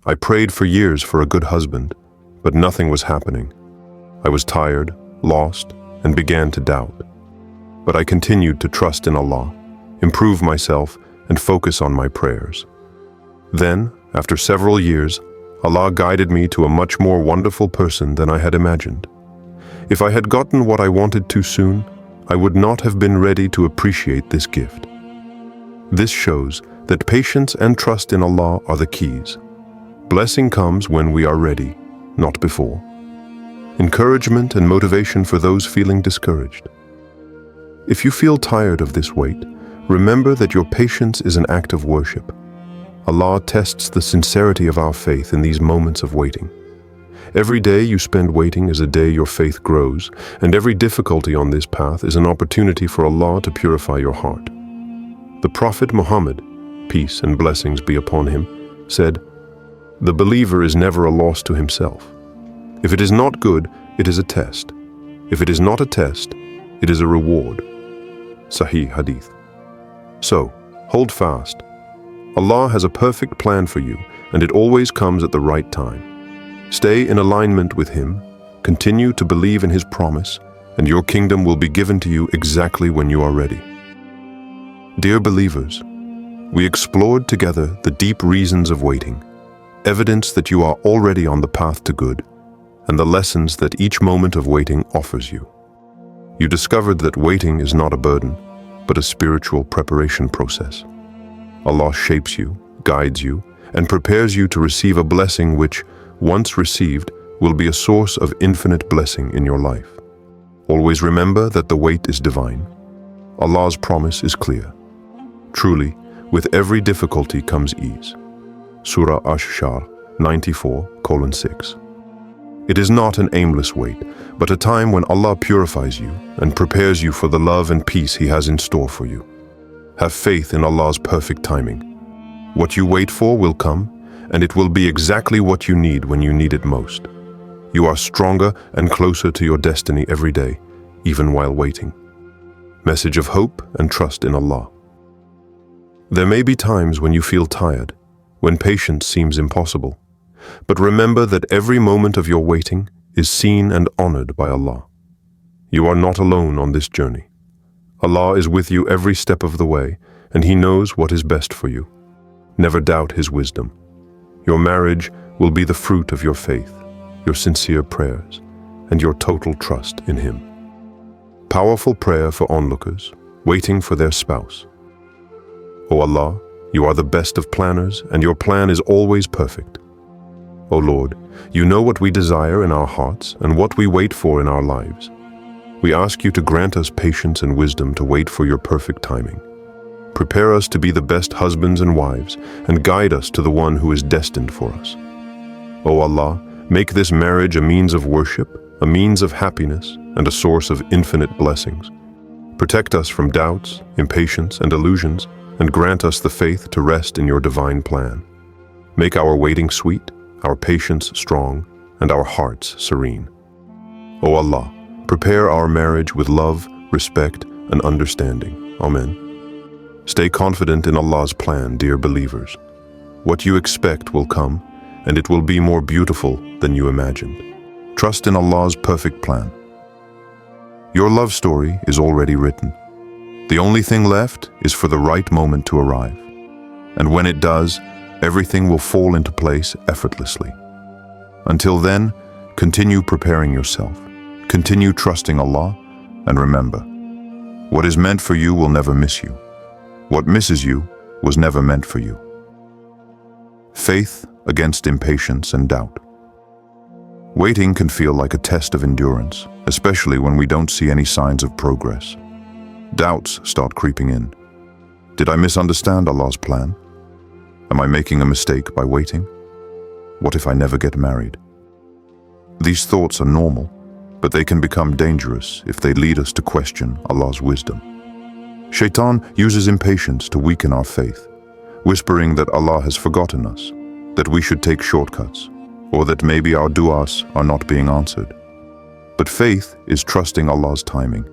I prayed for years for a good husband, but nothing was happening. I was tired, lost, and began to doubt. But I continued to trust in Allah, improve myself, and focus on my prayers. Then, after several years, Allah guided me to a much more wonderful person than I had imagined. If I had gotten what I wanted too soon, I would not have been ready to appreciate this gift. This shows that patience and trust in Allah are the keys. Blessing comes when we are ready, not before. Encouragement and motivation for those feeling discouraged. If you feel tired of this wait, remember that your patience is an act of worship. Allah tests the sincerity of our faith in these moments of waiting. Every day you spend waiting is a day your faith grows, and every difficulty on this path is an opportunity for Allah to purify your heart. The Prophet Muhammad, peace and blessings be upon him, said, "The believer is never a loss to himself. If it is not good, it is a test. If it is not a test, it is a reward." Sahih Hadith. So, hold fast. Allah has a perfect plan for you, and it always comes at the right time. Stay in alignment with Him, continue to believe in His promise, and your kingdom will be given to you exactly when you are ready. Dear believers, we explored together the deep reasons of waiting, evidence that you are already on the path to good, and the lessons that each moment of waiting offers you. You discovered that waiting is not a burden, but a spiritual preparation process. Allah shapes you, guides you, and prepares you to receive a blessing which, once received, will be a source of infinite blessing in your life. Always remember that the wait is divine. Allah's promise is clear. Truly, with every difficulty comes ease. Surah Ash-Shar 94:6. It is not an aimless wait, but a time when Allah purifies you and prepares you for the love and peace He has in store for you. Have faith in Allah's perfect timing. What you wait for will come, and it will be exactly what you need when you need it most. You are stronger and closer to your destiny every day, even while waiting. Message of hope and trust in Allah. There may be times when you feel tired, when patience seems impossible. But remember that every moment of your waiting is seen and honored by Allah. You are not alone on this journey. Allah is with you every step of the way, and He knows what is best for you. Never doubt His wisdom. Your marriage will be the fruit of your faith, your sincere prayers, and your total trust in Him. Powerful prayer for onlookers, waiting for their spouse. O Allah, You are the best of planners, and Your plan is always perfect. O Lord, You know what we desire in our hearts and what we wait for in our lives. We ask You to grant us patience and wisdom to wait for Your perfect timing. Prepare us to be the best husbands and wives, and guide us to the one who is destined for us. O Allah, make this marriage a means of worship, a means of happiness, and a source of infinite blessings. Protect us from doubts, impatience, and illusions, and grant us the faith to rest in Your divine plan. Make our waiting sweet, our patience strong, and our hearts serene. O Allah, prepare our marriage with love, respect, and understanding. Amen. Stay confident in Allah's plan, dear believers. What you expect will come, and it will be more beautiful than you imagined. Trust in Allah's perfect plan. Your love story is already written. The only thing left is for the right moment to arrive. And when it does, everything will fall into place effortlessly. Until then, continue preparing yourself. Continue trusting Allah, and remember, what is meant for you will never miss you. What misses you was never meant for you. Faith against impatience and doubt. Waiting can feel like a test of endurance, especially when we don't see any signs of progress. Doubts start creeping in. Did I misunderstand Allah's plan? Am I making a mistake by waiting? What if I never get married? These thoughts are normal, but they can become dangerous if they lead us to question Allah's wisdom. Shaitan uses impatience to weaken our faith, whispering that Allah has forgotten us, that we should take shortcuts, or that maybe our du'as are not being answered. But faith is trusting Allah's timing,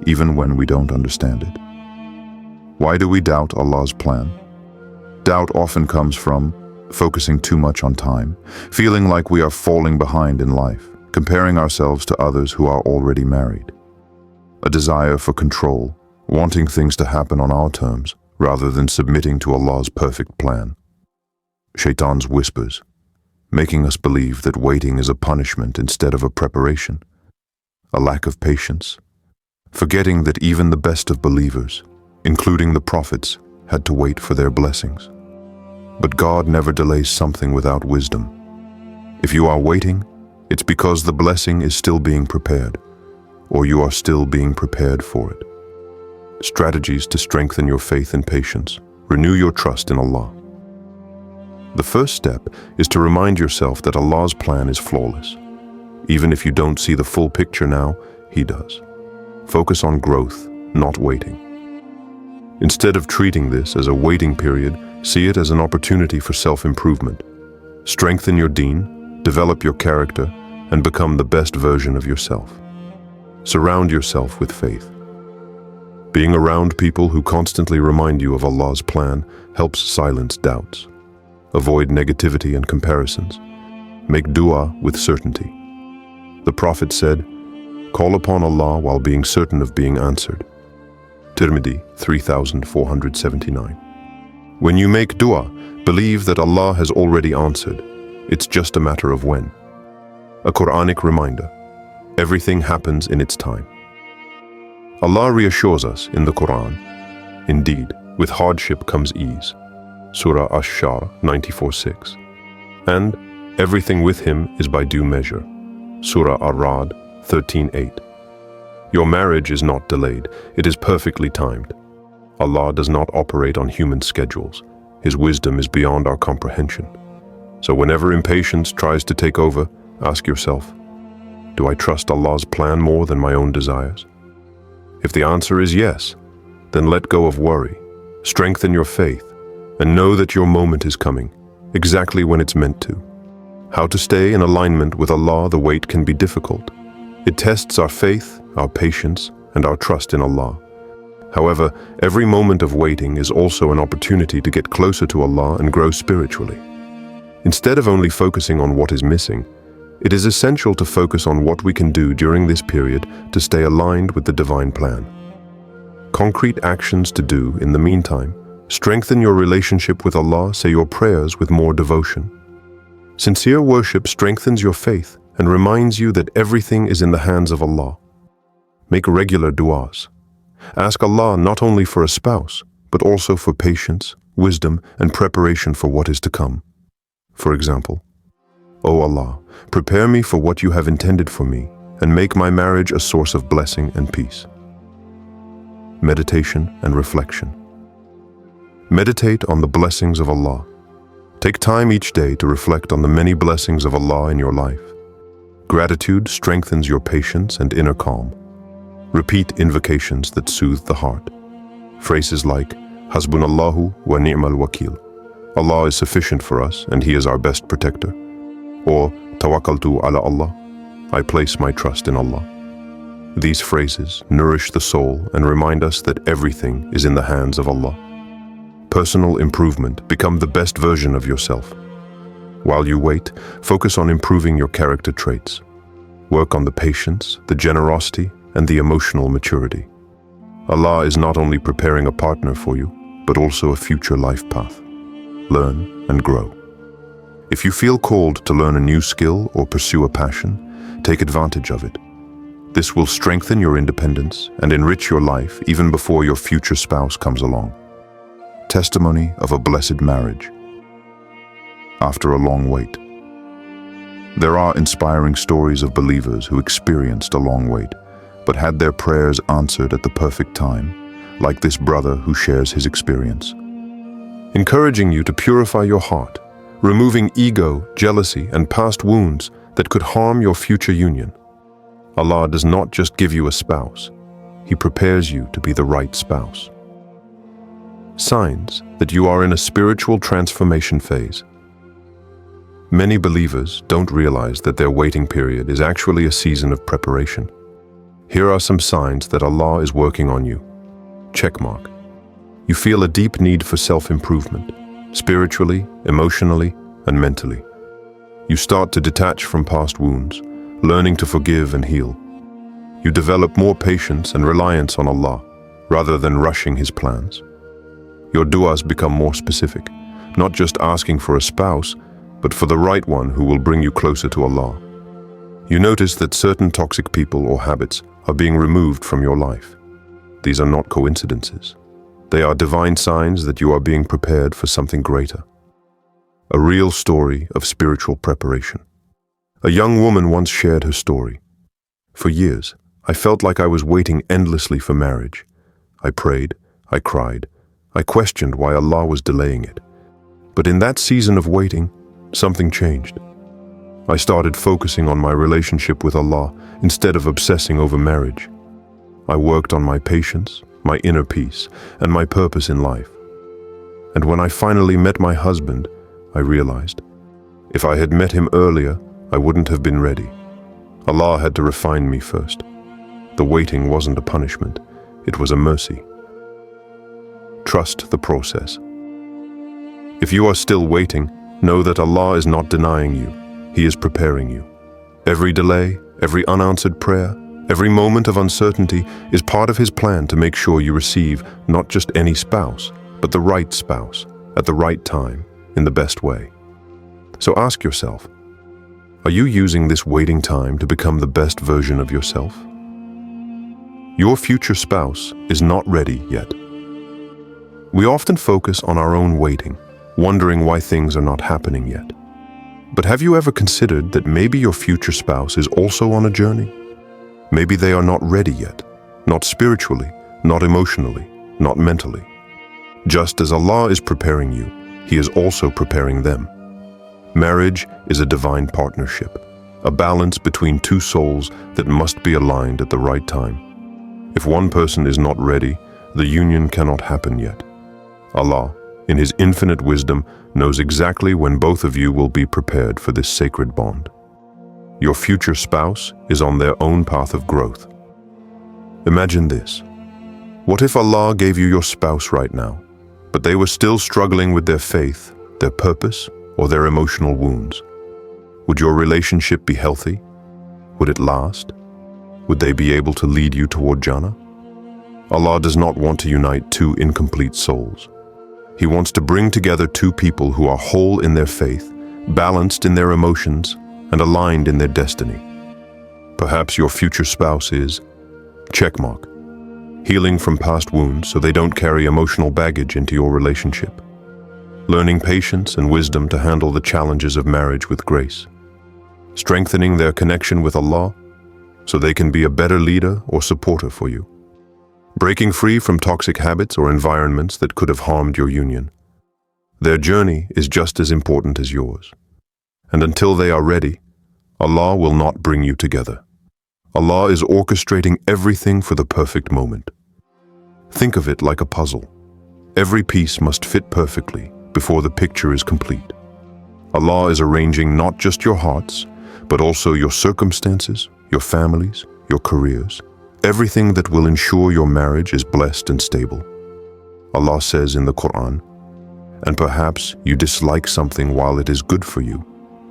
even when we don't understand it. Why do we doubt Allah's plan? Doubt often comes from focusing too much on time, feeling like we are falling behind in life, comparing ourselves to others who are already married. A desire for control, wanting things to happen on our terms, rather than submitting to Allah's perfect plan. Shaitan's whispers, making us believe that waiting is a punishment instead of a preparation. A lack of patience, forgetting that even the best of believers, including the prophets, had to wait for their blessings. But God never delays something without wisdom. If you are waiting, it's because the blessing is still being prepared, or you are still being prepared for it. Strategies to strengthen your faith and patience. Renew your trust in Allah. The first step is to remind yourself that Allah's plan is flawless. Even if you don't see the full picture now, He does. Focus on growth, not waiting. Instead of treating this as a waiting period, see it as an opportunity for self-improvement. Strengthen your deen, develop your character, and become the best version of yourself. Surround yourself with faith. Being around people who constantly remind you of Allah's plan helps silence doubts. Avoid negativity and comparisons. Make dua with certainty. The Prophet said, "Call upon Allah while being certain of being answered." Tirmidhi 3479. When you make dua, believe that Allah has already answered. It's just a matter of when. A Quranic reminder. Everything happens in its time. Allah reassures us in the Quran. Indeed, with hardship comes ease. Surah Ash-Shar 94:6. And everything with Him is by due measure. Surah Ar-Ra'd 13:8. Your marriage is not delayed, it is perfectly timed. Allah does not operate on human schedules. His wisdom is beyond our comprehension. So whenever impatience tries to take over, ask yourself, do I trust Allah's plan more than my own desires? If the answer is yes, then let go of worry, strengthen your faith, and know that your moment is coming, exactly when it's meant to. How to stay in alignment with Allah, the wait can be difficult. It tests our faith, our patience, and our trust in Allah. However, every moment of waiting is also an opportunity to get closer to Allah and grow spiritually. Instead of only focusing on what is missing, it is essential to focus on what we can do during this period to stay aligned with the divine plan. Concrete actions to do in the meantime: strengthen your relationship with Allah, say your prayers with more devotion. Sincere worship strengthens your faith and reminds you that everything is in the hands of Allah. Make regular du'as. Ask Allah not only for a spouse, but also for patience, wisdom, and preparation for what is to come. For example, O Allah, prepare me for what you have intended for me, and make my marriage a source of blessing and peace. Meditation and reflection. Meditate on the blessings of Allah. Take time each day to reflect on the many blessings of Allah in your life. Gratitude strengthens your patience and inner calm. Repeat invocations that soothe the heart. Phrases like, Hasbunallahu wa ni'mal wakil. Allah is sufficient for us and He is our best protector. Or, Tawakkaltu ala Allah. I place my trust in Allah. These phrases nourish the soul and remind us that everything is in the hands of Allah. Personal improvement. Become the best version of yourself. While you wait, focus on improving your character traits. Work on the patience, the generosity, and the emotional maturity. Allah is not only preparing a partner for you, but also a future life path. Learn and grow. If you feel called to learn a new skill or pursue a passion, take advantage of it. This will strengthen your independence and enrich your life even before your future spouse comes along. Testimony of a blessed marriage. After a long wait. There are inspiring stories of believers who experienced a long wait, but had their prayers answered at the perfect time, like this brother who shares his experience. Encouraging you to purify your heart, removing ego, jealousy, and past wounds that could harm your future union. Allah does not just give you a spouse, He prepares you to be the right spouse. Signs that you are in a spiritual transformation phase. Many believers don't realize that their waiting period is actually a season of preparation. Here are some signs that Allah is working on you. Checkmark. You feel a deep need for self-improvement, spiritually, emotionally, and mentally. You start to detach from past wounds, learning to forgive and heal. You develop more patience and reliance on Allah, rather than rushing His plans. Your du'as become more specific, not just asking for a spouse, but for the right one who will bring you closer to Allah. You notice that certain toxic people or habits are being removed from your life. These are not coincidences. They are divine signs that you are being prepared for something greater. A real story of spiritual preparation. A young woman once shared her story. For years, I felt like I was waiting endlessly for marriage. I prayed, I cried, I questioned why Allah was delaying it. But in that season of waiting, something changed. I started focusing on my relationship with Allah instead of obsessing over marriage. I worked on my patience, my inner peace, and my purpose in life. And when I finally met my husband, I realized, if I had met him earlier, I wouldn't have been ready. Allah had to refine me first. The waiting wasn't a punishment, it was a mercy. Trust the process. If you are still waiting, know that Allah is not denying you. He is preparing you. Every delay, every unanswered prayer, every moment of uncertainty is part of His plan to make sure you receive not just any spouse, but the right spouse, at the right time, in the best way. So ask yourself, are you using this waiting time to become the best version of yourself? Your future spouse is not ready yet. We often focus on our own waiting, wondering why things are not happening yet. But have you ever considered that maybe your future spouse is also on a journey? Maybe they are not ready yet, not spiritually, not emotionally, not mentally. Just as Allah is preparing you, He is also preparing them. Marriage is a divine partnership, a balance between two souls that must be aligned at the right time. If one person is not ready, the union cannot happen yet. Allah, in His infinite wisdom, knows exactly when both of you will be prepared for this sacred bond. Your future spouse is on their own path of growth. Imagine this. What if Allah gave you your spouse right now, but they were still struggling with their faith, their purpose, or their emotional wounds? Would your relationship be healthy? Would it last? Would they be able to lead you toward Jannah? Allah does not want to unite two incomplete souls. He wants to bring together two people who are whole in their faith, balanced in their emotions, and aligned in their destiny. Perhaps your future spouse is checkmark, healing from past wounds so they don't carry emotional baggage into your relationship, learning patience and wisdom to handle the challenges of marriage with grace, strengthening their connection with Allah so they can be a better leader or supporter for you, breaking free from toxic habits or environments that could have harmed your union. Their journey is just as important as yours. And until they are ready, Allah will not bring you together. Allah is orchestrating everything for the perfect moment. Think of it like a puzzle. Every piece must fit perfectly before the picture is complete. Allah is arranging not just your hearts, but also your circumstances, your families, your careers, everything that will ensure your marriage is blessed and stable. Allah says in the Qur'an, and perhaps you dislike something while it is good for you,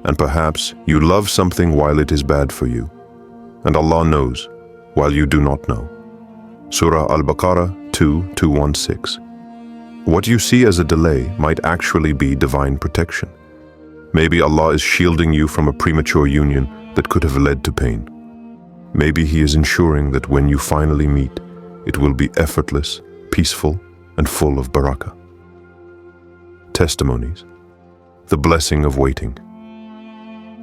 and perhaps you love something while it is bad for you. And Allah knows, while you do not know. Surah Al-Baqarah 2:216. What you see as a delay might actually be divine protection. Maybe Allah is shielding you from a premature union that could have led to pain. Maybe He is ensuring that when you finally meet, it will be effortless, peaceful, and full of barakah. Testimonies. The blessing of waiting.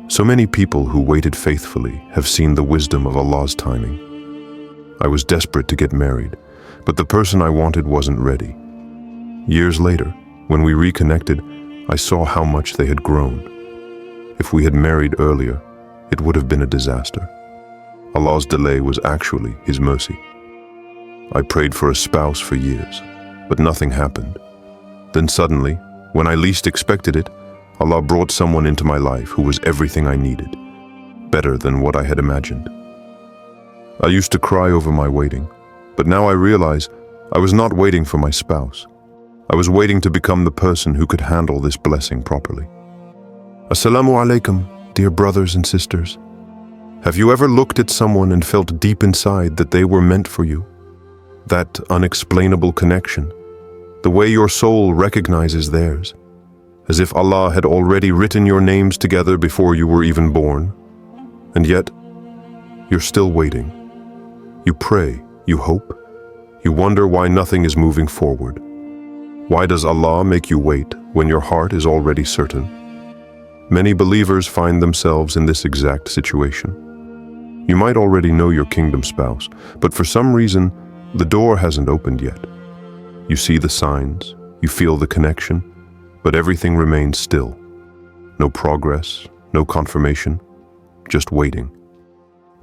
So many people who waited faithfully have seen the wisdom of Allah's timing. I was desperate to get married, but the person I wanted wasn't ready. Years later, when we reconnected, I saw how much they had grown. If we had married earlier, it would have been a disaster. Allah's delay was actually His mercy. I prayed for a spouse for years, but nothing happened. Then suddenly, when I least expected it, Allah brought someone into my life who was everything I needed, better than what I had imagined. I used to cry over my waiting, but now I realize I was not waiting for my spouse. I was waiting to become the person who could handle this blessing properly. Assalamu alaikum, dear brothers and sisters. Have you ever looked at someone and felt deep inside that they were meant for you? That unexplainable connection, the way your soul recognizes theirs, as if Allah had already written your names together before you were even born. And yet, you're still waiting. You pray, you hope, you wonder why nothing is moving forward. Why does Allah make you wait when your heart is already certain? Many believers find themselves in this exact situation. You might already know your kingdom spouse, but for some reason, the door hasn't opened yet. You see the signs, you feel the connection, but everything remains still. No progress, no confirmation, just waiting.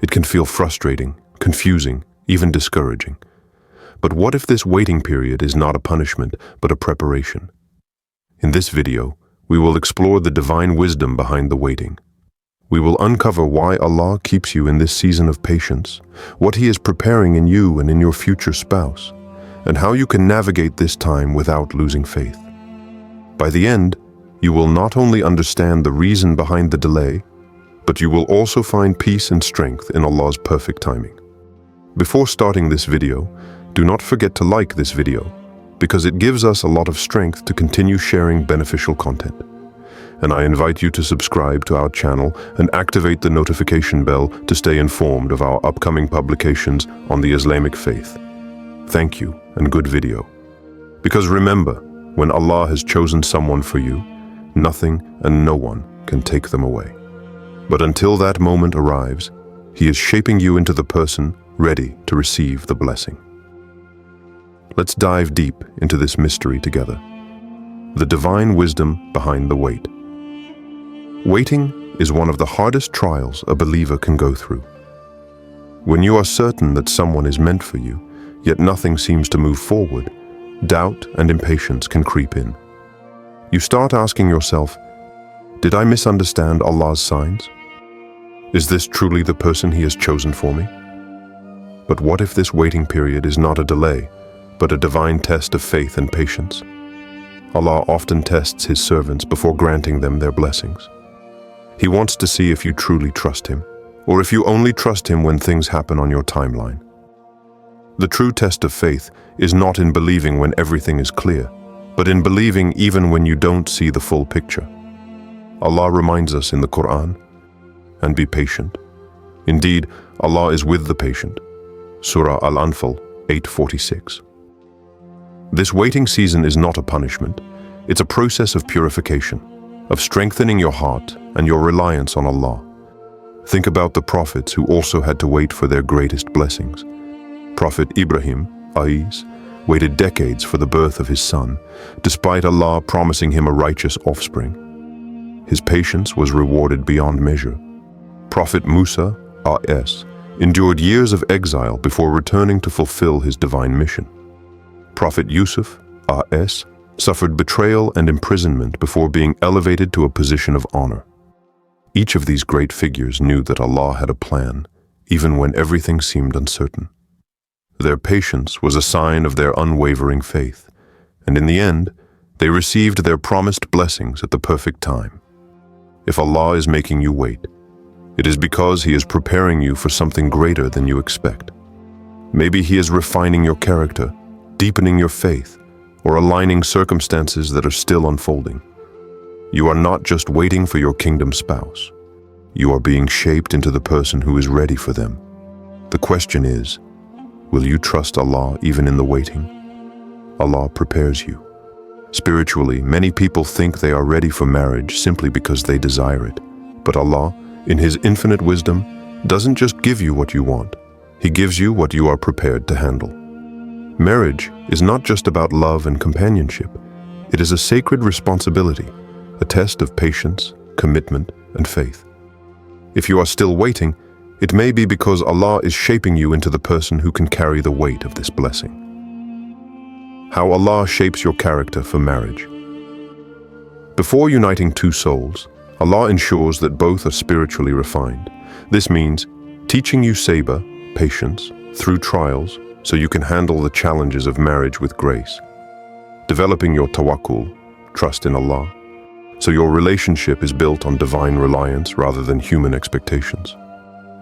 It can feel frustrating, confusing, even discouraging. But what if this waiting period is not a punishment, but a preparation? In this video, we will explore the divine wisdom behind the waiting. We will uncover why Allah keeps you in this season of patience, what He is preparing in you and in your future spouse, and how you can navigate this time without losing faith. By the end, you will not only understand the reason behind the delay, but you will also find peace and strength in Allah's perfect timing. Before starting this video, do not forget to like this video, because it gives us a lot of strength to continue sharing beneficial content. And I invite you to subscribe to our channel and activate the notification bell to stay informed of our upcoming publications on the Islamic faith. Thank you and good video. Because remember, when Allah has chosen someone for you, nothing and no one can take them away. But until that moment arrives, He is shaping you into the person ready to receive the blessing. Let's dive deep into this mystery together. The divine wisdom behind the wait. Waiting is one of the hardest trials a believer can go through. When you are certain that someone is meant for you, yet nothing seems to move forward, doubt and impatience can creep in. You start asking yourself, did I misunderstand Allah's signs? Is this truly the person He has chosen for me? But what if this waiting period is not a delay, but a divine test of faith and patience? Allah often tests His servants before granting them their blessings. He wants to see if you truly trust Him, or if you only trust Him when things happen on your timeline. The true test of faith is not in believing when everything is clear, but in believing even when you don't see the full picture. Allah reminds us in the Qur'an, and be patient. Indeed, Allah is with the patient. Surah Al-Anfal 8:46. This waiting season is not a punishment. It's a process of purification, of strengthening your heart and your reliance on Allah. Think about the prophets who also had to wait for their greatest blessings. Prophet Ibrahim, Ais, waited decades for the birth of his son, despite Allah promising him a righteous offspring. His patience was rewarded beyond measure. Prophet Musa, A.S., endured years of exile before returning to fulfill his divine mission. Prophet Yusuf, A.S., suffered betrayal and imprisonment before being elevated to a position of honor. Each of these great figures knew that Allah had a plan, even when everything seemed uncertain. Their patience was a sign of their unwavering faith, and in the end, they received their promised blessings at the perfect time. If Allah is making you wait, it is because He is preparing you for something greater than you expect. Maybe He is refining your character, deepening your faith, or aligning circumstances that are still unfolding. You are not just waiting for your kingdom spouse. You are being shaped into the person who is ready for them. The question is, will you trust Allah even in the waiting? Allah prepares you. Spiritually, many people think they are ready for marriage simply because they desire it. But Allah, in His infinite wisdom, doesn't just give you what you want. He gives you what you are prepared to handle. Marriage is not just about love and companionship. It is a sacred responsibility, a test of patience, commitment, and faith. If you are still waiting, it may be because Allah is shaping you into the person who can carry the weight of this blessing. How Allah shapes your character for marriage. Before uniting two souls, Allah ensures that both are spiritually refined. This means teaching you sabr, patience, through trials, so you can handle the challenges of marriage with grace. Developing your tawakkul, trust in Allah, so your relationship is built on divine reliance rather than human expectations.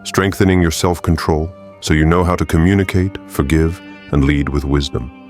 Strengthening your self-control, so you know how to communicate, forgive, and lead with wisdom.